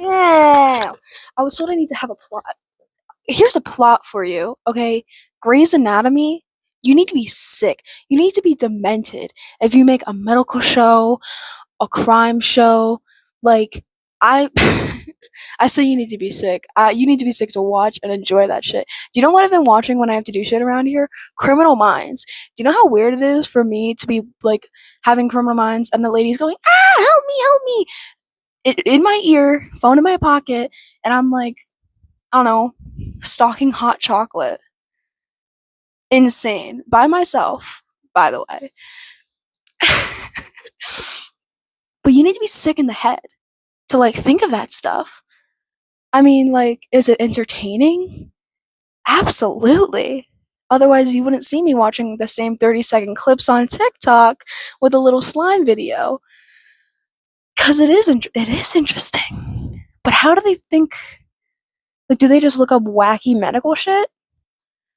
Yeah. I was told I need to have a plot. Here's a plot for you, okay? Grey's Anatomy, you need to be sick. You need to be demented if you make a medical show, a crime show. Like, I. I say you need to be sick. You need to be sick to watch and enjoy that shit. Do you know what I've been watching when I have to do shit around here? Criminal Minds. Do you know how weird it is for me to be like having Criminal Minds and the lady's going, help me, in my ear, phone in my pocket, and I'm like, I don't know, stalking hot chocolate. Insane. By myself, by the way. But you need to be sick in the head to like think of that stuff. I mean, like, is it entertaining? Absolutely. Otherwise, you wouldn't see me watching the same 30-second clips on TikTok with a little slime video. Because it is interesting. But how do they think? Like, do they just look up wacky medical shit?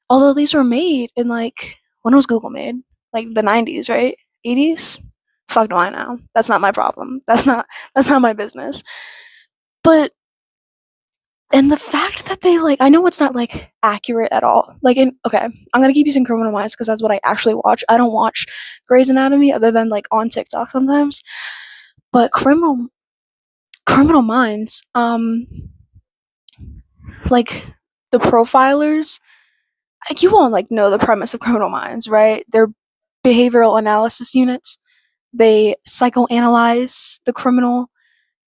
Although these were made in like, when was Google made? Like the 90s, right? 80s? Fuck do I know? That's not my problem. That's not my business. But and the fact that they like, I know it's not like accurate at all. Like, okay, I'm gonna keep using Criminal Minds because that's what I actually watch. I don't watch Grey's Anatomy other than like on TikTok sometimes. But Criminal Minds, like the profilers, like you won't like know the premise of Criminal Minds, right? They're behavioral analysis units. They psychoanalyze the criminal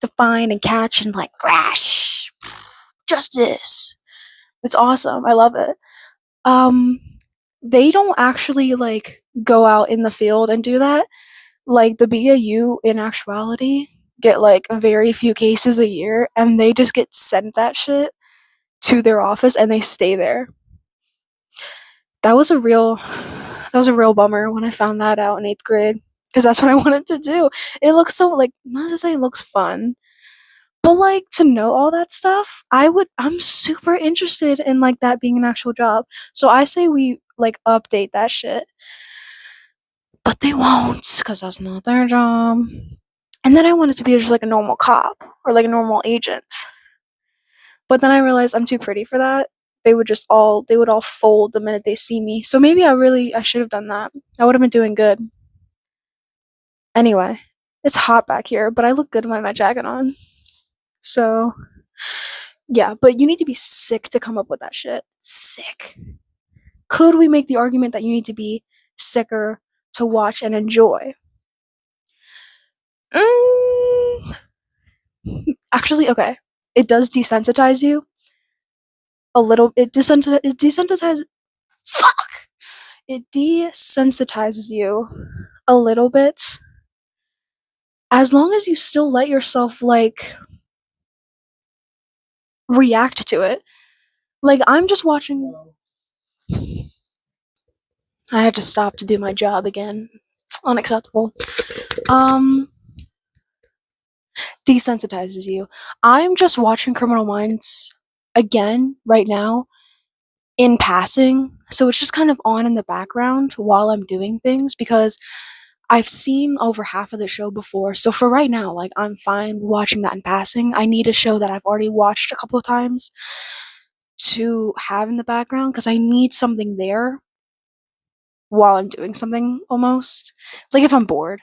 to find and catch and like crash justice. It's awesome. I love it. Um, they don't actually like go out in the field and do that. Like the BAU in actuality get like very few cases a year and they just get sent that shit to their office and they stay there. That was a real bummer when I found that out in 8th grade because that's what I wanted to do. It looks so like, not to say it looks fun, but like to know all that stuff, I'm super interested in like that being an actual job. So I say we like update that shit. But they won't, because that's not their job. And then I wanted to be just like a normal cop or like a normal agent. But then I realized I'm too pretty for that. They would all fold the minute they see me. So maybe I should have done that. I would have been doing good. Anyway, it's hot back here, but I look good with my jacket on. So yeah, but you need to be sick to come up with that shit. Sick. Could we make the argument that you need to be sicker to watch and enjoy? Mm, actually, okay. It does desensitize you a little. It desensitizes. Fuck. It desensitizes you a little bit. As long as you still let yourself like react to it. Like I'm just watching. I had to stop to do my job again. Unacceptable. Um, desensitizes you. I'm just watching Criminal Minds again right now in passing. So it's just kind of on in the background while I'm doing things because I've seen over half of the show before. So for right now, like I'm fine watching that in passing. I need a show that I've already watched a couple of times to have in the background because I need something there while I'm doing something almost. Like if I'm bored.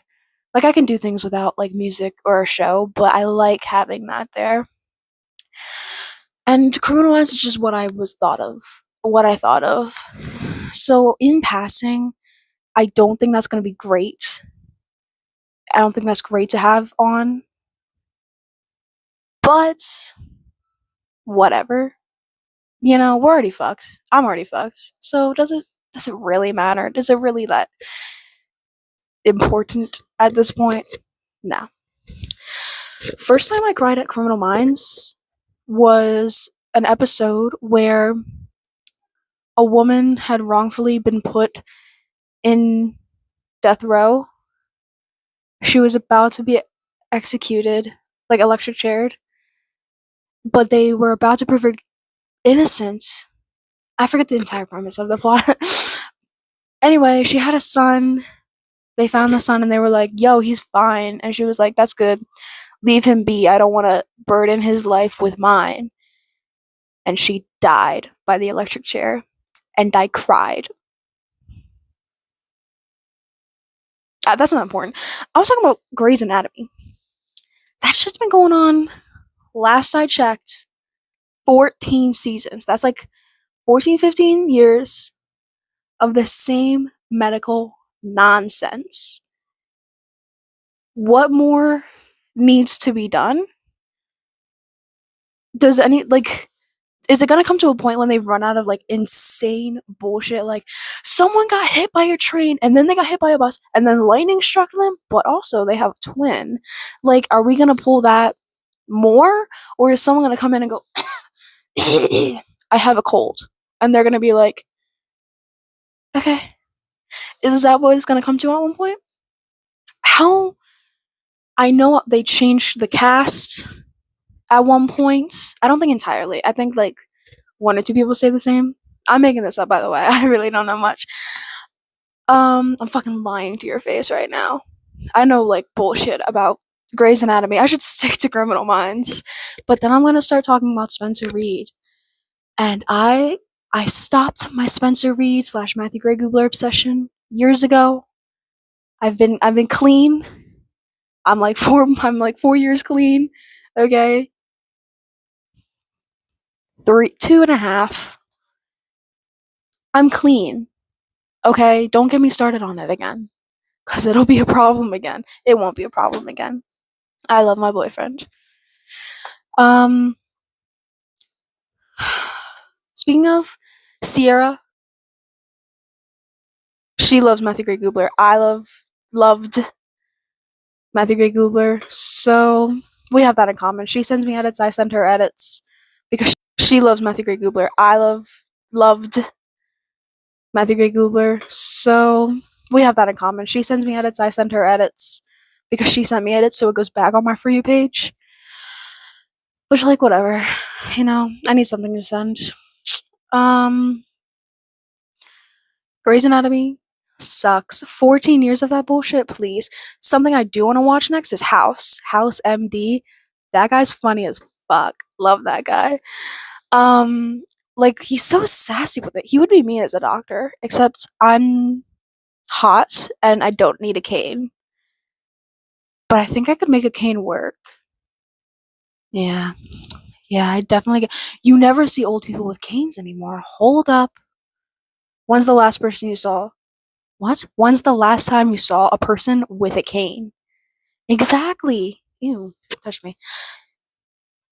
Like I can do things without like music or a show, but I like having that there. And Criminalize is just what I thought of. So in passing, I don't think that's gonna be great. I don't think that's great to have on, but whatever. You know, we're already fucked. I'm already fucked. So does it really matter? Is it really that important at this point? No. First time I cried at Criminal Minds was an episode where a woman had wrongfully been put in death row. She was about to be executed, like electric chaired, but they were about to prove her innocent. I forget the entire premise of the plot. Anyway, she had a son. They found the son and they were like, yo, he's fine. And she was like, that's good. Leave him be. I don't want to burden his life with mine. And she died by the electric chair. And I cried. That's not important. I was talking about Grey's Anatomy. That shit's been going on, last I checked, 14 seasons. That's like 14, 15 years of the same medical nonsense. What more needs to be done? Does any, like, is it gonna come to a point when they run out of like insane bullshit? Like, someone got hit by a train and then they got hit by a bus and then lightning struck them, but also they have a twin. Like, are we gonna pull that more? Or is someone gonna come in and go, I have a cold? And they're gonna be like, okay. Is that what it's gonna come to at one point? How? I know they changed the cast at one point. I don't think entirely. I think like one or two people say the same. I'm making this up, by the way. I really don't know much. I'm fucking lying to your face right now. I know like bullshit about Grey's Anatomy. I should stick to Criminal Minds, but then I'm gonna start talking about Spencer Reed, and I stopped my Spencer Reed / Matthew Gray Googler obsession years ago. I've been clean. I'm like 4 years clean. Okay, 2.5. I'm clean. Okay, don't get me started on it again, cause it'll be a problem again. It won't be a problem again. I love my boyfriend. Um, Speaking of Sierra, she loves Matthew Gray Goobler. I loved Matthew Gray Goobler, so we have that in common. She sends me edits, I send her edits because she loves Matthew Gray Goobler. I loved Matthew Gray Goobler, so we have that in common. She sends me edits, I send her edits because she sent me edits, so it goes back on my For You page. Which, like, whatever. I need something to send. Grey's Anatomy sucks. 14 years of that bullshit, please. Something I do want to watch next is House. House MD. That guy's funny as fuck. Love that guy. Like, he's so sassy with it. He would be me as a doctor, except I'm hot and I don't need a cane. But I think I could make a cane work. Yeah. Yeah, I definitely get. You never see old people with canes anymore. Hold up. When's the last person you saw? What? When's the last time you saw a person with a cane? Exactly. Ew, touch me.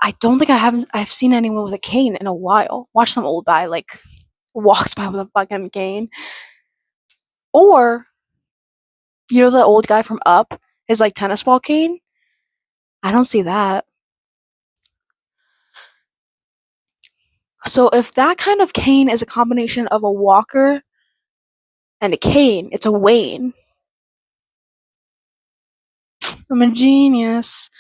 I don't think I've seen anyone with a cane in a while. Watch some old guy like walks by with a fucking cane. Or the old guy from Up, his like tennis ball cane? I don't see that. So if that kind of cane is a combination of a walker and a cane, it's a Wayne. I'm a genius.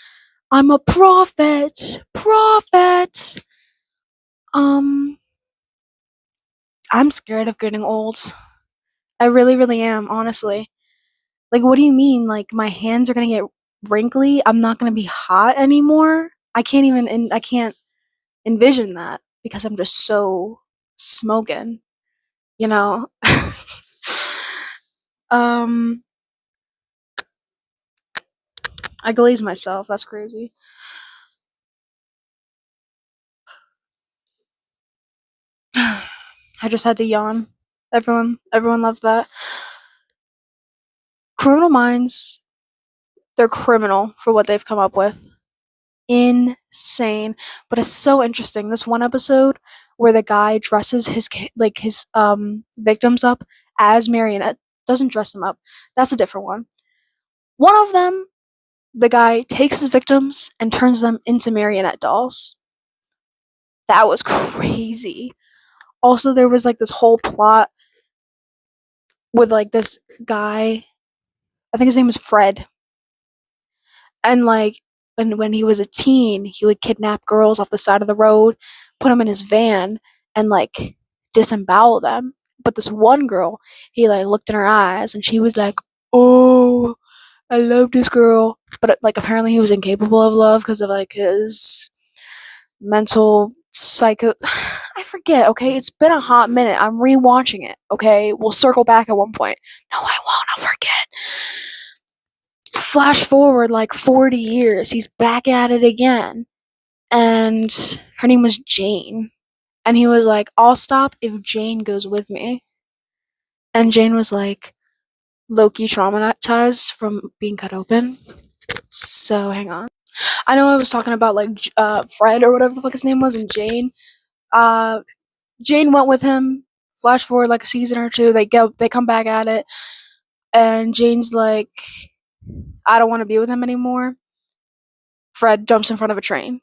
I'm a prophet. Prophet. Um, I'm scared of getting old. I really, really am, honestly. Like, what do you mean? Like, my hands are gonna get wrinkly? I'm not gonna be hot anymore? I can't envision that because I'm just so smoking, you know? um, I glaze myself. That's crazy. I just had to yawn. Everyone loves that. Criminal Minds, they're criminal for what they've come up with. Insane. But it's so interesting. This one episode where the guy dresses his victims up as marionette, doesn't dress them up. That's a different one. One of them, the guy takes his victims and turns them into marionette dolls. That was crazy. Also, there was like this whole plot with like this guy. I think his name was Fred. And like when he was a teen, he would kidnap girls off the side of the road, put them in his van, and like disembowel them. But this one girl, he like looked in her eyes, and she was like, "Oh," I love this girl, but like apparently he was incapable of love because of like his mental psycho. I forget. Okay, it's been a hot minute. I'm rewatching it. Okay, we'll circle back at one point. No, I won't. I'll forget. Flash forward like 40 years. He's back at it again, and her name was Jane. And he was like, "I'll stop if Jane goes with me." And Jane was like, low-key traumatized from being cut open. So hang on. I know I was talking about like Fred or whatever the fuck his name was, and Jane. Uh, Jane went with him. Flash forward like a season or two, they come back at it, and Jane's like, I don't want to be with him anymore. Fred jumps in front of a train.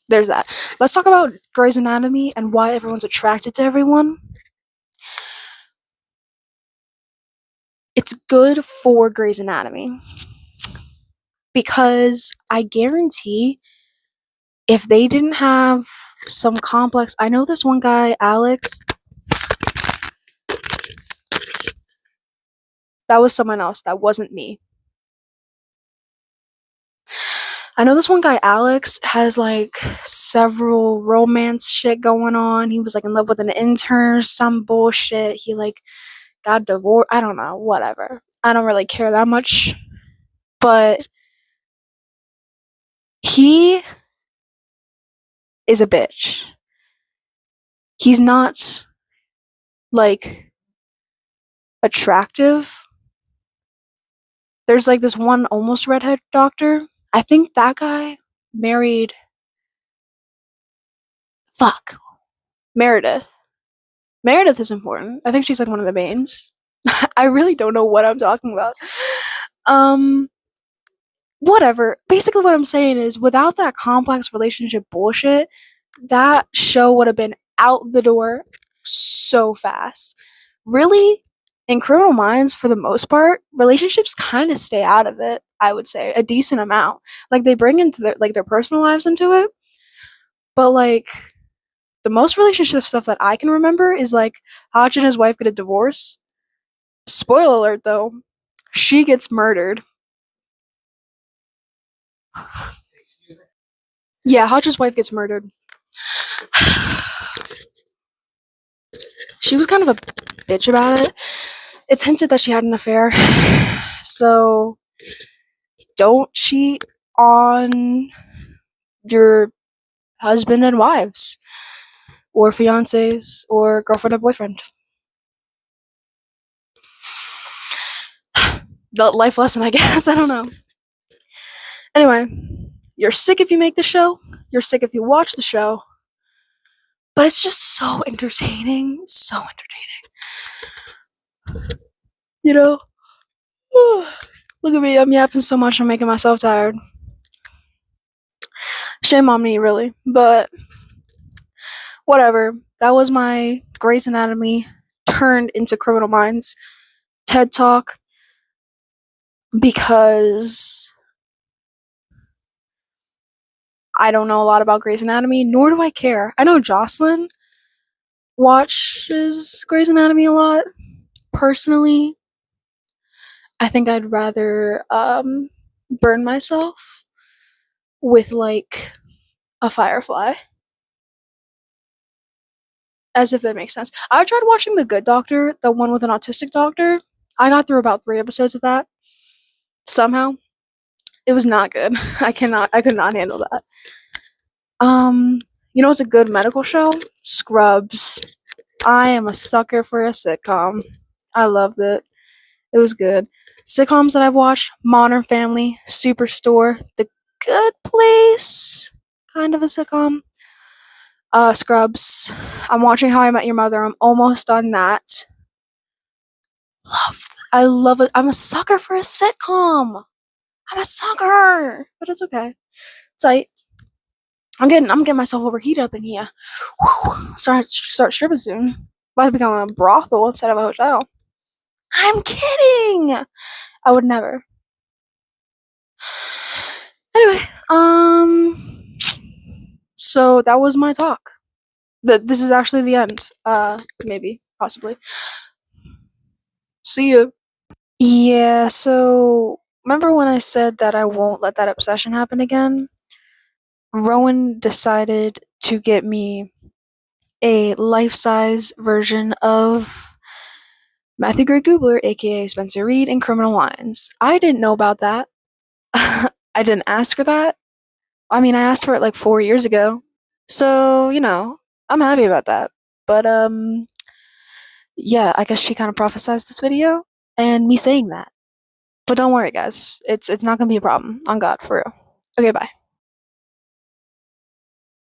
There's that. Let's talk about Grey's Anatomy and why everyone's attracted to everyone. It's good for Grey's Anatomy because I guarantee if they didn't have some complex, I know this one guy, Alex, that was someone else, that wasn't me. I know this one guy, Alex, has like several romance shit going on. He was like in love with an intern, some bullshit. He like got divorced. I don't know, whatever. I don't really care that much. But he is a bitch. He's not like attractive. There's like this one almost redhead doctor. I think that guy married. Fuck. Meredith. Meredith is important. I think she's like one of the mains. I really don't know what I'm talking about. Um, Whatever. Basically, what I'm saying is, without that complex relationship bullshit, that show would have been out the door so fast. Really, in Criminal Minds, for the most part, relationships kind of stay out of it. I would say a decent amount. Like they bring into their personal lives into it, but like the most relationship stuff that I can remember is like Hodge and his wife get a divorce. Spoiler alert, though, she gets murdered. Yeah, Hodge's wife gets murdered. She was kind of a bitch about it. It's hinted that she had an affair. So don't cheat on your husband and wives, or fiancés, or girlfriend or boyfriend. The life lesson, I guess. I don't know. Anyway, you're sick if you make the show. You're sick if you watch the show. But it's just so entertaining. So entertaining. You know? Look at me. I'm yapping so much, I'm making myself tired. Shame on me, really. But whatever. That was my Grey's Anatomy turned into Criminal Minds TED Talk because I don't know a lot about Grey's Anatomy, nor do I care. I know Jocelyn watches Grey's Anatomy a lot. Personally, I think I'd rather burn myself with like a firefly. As if that makes sense. I tried watching The Good Doctor, the one with an autistic doctor. I got through about 3 episodes of that. Somehow. It was not good. I could not handle that. You know what's a good medical show? Scrubs. I am a sucker for a sitcom. I loved it. It was good. Sitcoms that I've watched: Modern Family, Superstore, The Good Place, kind of a sitcom. Scrubs. I'm watching How I Met Your Mother. I'm almost done that. I love it. I'm a sucker for a sitcom. I'm a sucker, but it's okay. It's like I'm getting myself overheated up in here. Whew. Start stripping soon. About to become a brothel instead of a hotel. I'm kidding. I would never. Anyway, so that was my talk. This is actually the end. Maybe, possibly. See you. Yeah, so remember when I said that I won't let that obsession happen again? Rowan decided to get me a life size version of Matthew Gray Gubler, aka Spencer Reed, in Criminal Minds. I didn't know about that. I didn't ask for that. I mean, I asked for it like 4 years ago. So, I'm happy about that. But, yeah, I guess she kind of prophesized this video and me saying that. But don't worry, guys. It's not gonna be a problem. On God, for real. Okay, bye.